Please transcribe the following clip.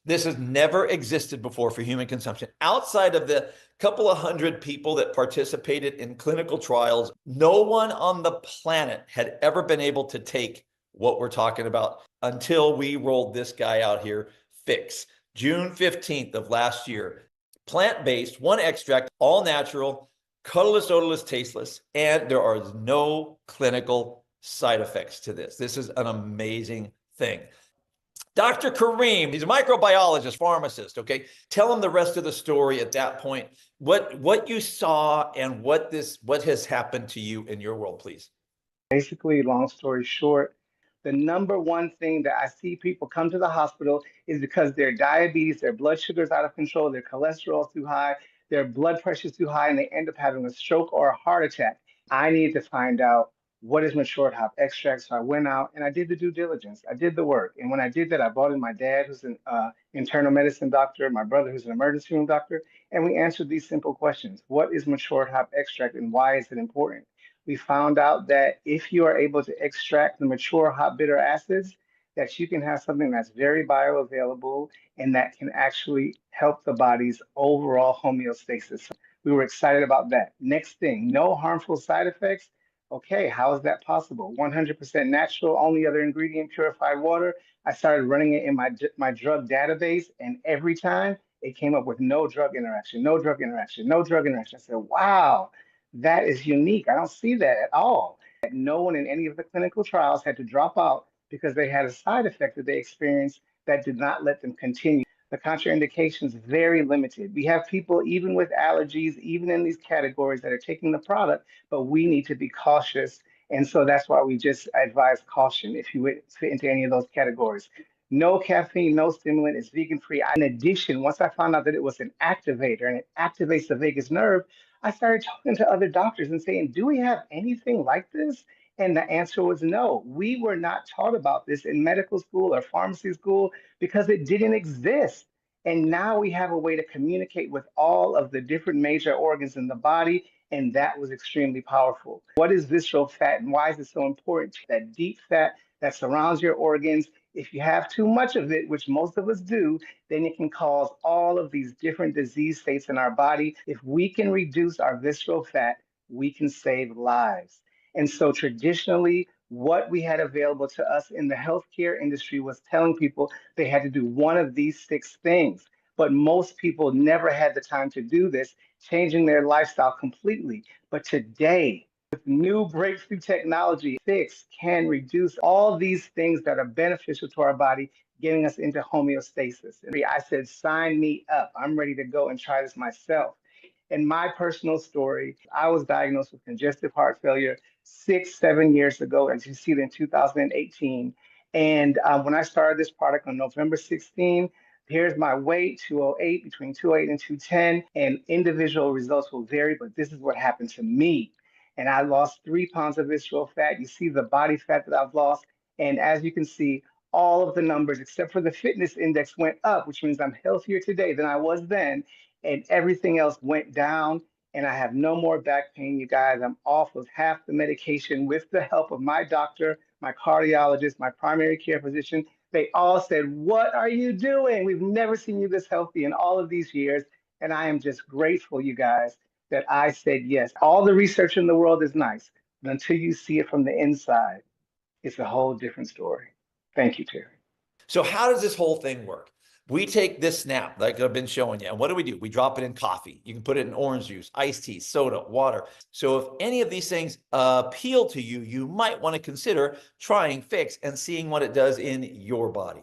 This has never existed before for human consumption. Outside of the couple of hundred people that participated in clinical trials, no one on the planet had ever been able to take what we're talking about until we rolled this guy out here, pHix, June 15th of last year. Plant-based, one extract, all natural, colorless, odorless, tasteless, and there are no clinical side effects to this. This is an amazing thing. Dr. Kareem, he's a microbiologist, pharmacist, okay? Tell him the rest of the story at that point. What you saw and what has happened to you in your world, please. Basically, long story short, the number one thing that I see people come to the hospital is because their diabetes, their blood sugar's out of control, their cholesterol's too high, their blood pressure's too high, and they end up having a stroke or a heart attack. I need to find out what is matured hop extract. So I went out and I did the due diligence. I did the work. And when I did that, I brought in my dad, who's an internal medicine doctor, my brother, who's an emergency room doctor, and we answered these simple questions. What is matured hop extract and why is it important? We found out that if you are able to extract the mature hot bitter acids, that you can have something that's very bioavailable and that can actually help the body's overall homeostasis. We were excited about that. Next thing, no harmful side effects. Okay, how is that possible? 100% natural, only other ingredient, purified water. I started running it in my drug database, and every time it came up with no drug interaction, no drug interaction, no drug interaction. I said, wow, that is unique. I don't see that at all. No one in any of the clinical trials had to drop out because they had a side effect that they experienced that did not let them continue. The contraindications very limited. We have people even with allergies, even in these categories that are taking the product, but we need to be cautious. And so that's why we just advise caution if you fit into any of those categories. No caffeine, no stimulant, it's vegan free. In addition, once I found out that it was an activator and it activates the vagus nerve, I started talking to other doctors and saying, do we have anything like this? And the answer was no. We were not taught about this in medical school or pharmacy school because it didn't exist. And now we have a way to communicate with all of the different major organs in the body. And that was extremely powerful. What is visceral fat and why is it so important? That deep fat that surrounds your organs. If you have too much of it, which most of us do, then it can cause all of these different disease states in our body. If we can reduce our visceral fat, we can save lives. And so traditionally, what we had available to us in the healthcare industry was telling people they had to do one of these six things. But most people never had the time to do this, changing their lifestyle completely. But today, with new breakthrough technology, pHix can reduce all these things that are beneficial to our body, getting us into homeostasis. And I said, sign me up. I'm ready to go and try this myself. In my personal story, I was diagnosed with congestive heart failure 6, 7 years ago, as you see it in 2018. And when I started this product on November 16, here's my weight, 208, between 208 and 210, and individual results will vary, but this is what happened to me. And I lost 3 pounds of visceral fat. You see the body fat that I've lost. And as you can see, all of the numbers, except for the fitness index, went up, which means I'm healthier today than I was then. And everything else went down. And I have no more back pain, you guys. I'm off of half the medication with the help of my doctor, my cardiologist, my primary care physician. They all said, what are you doing? We've never seen you this healthy in all of these years. And I am just grateful, you guys, that I said yes. All the research in the world is nice, but until you see it from the inside, it's a whole different story. Thank you, Terry. So how does this whole thing work? We take this snap, like I've been showing you, and what do? We drop it in coffee. You can put it in orange juice, iced tea, soda, water. So if any of these things appeal to you, you might want to consider trying pHix and seeing what it does in your body.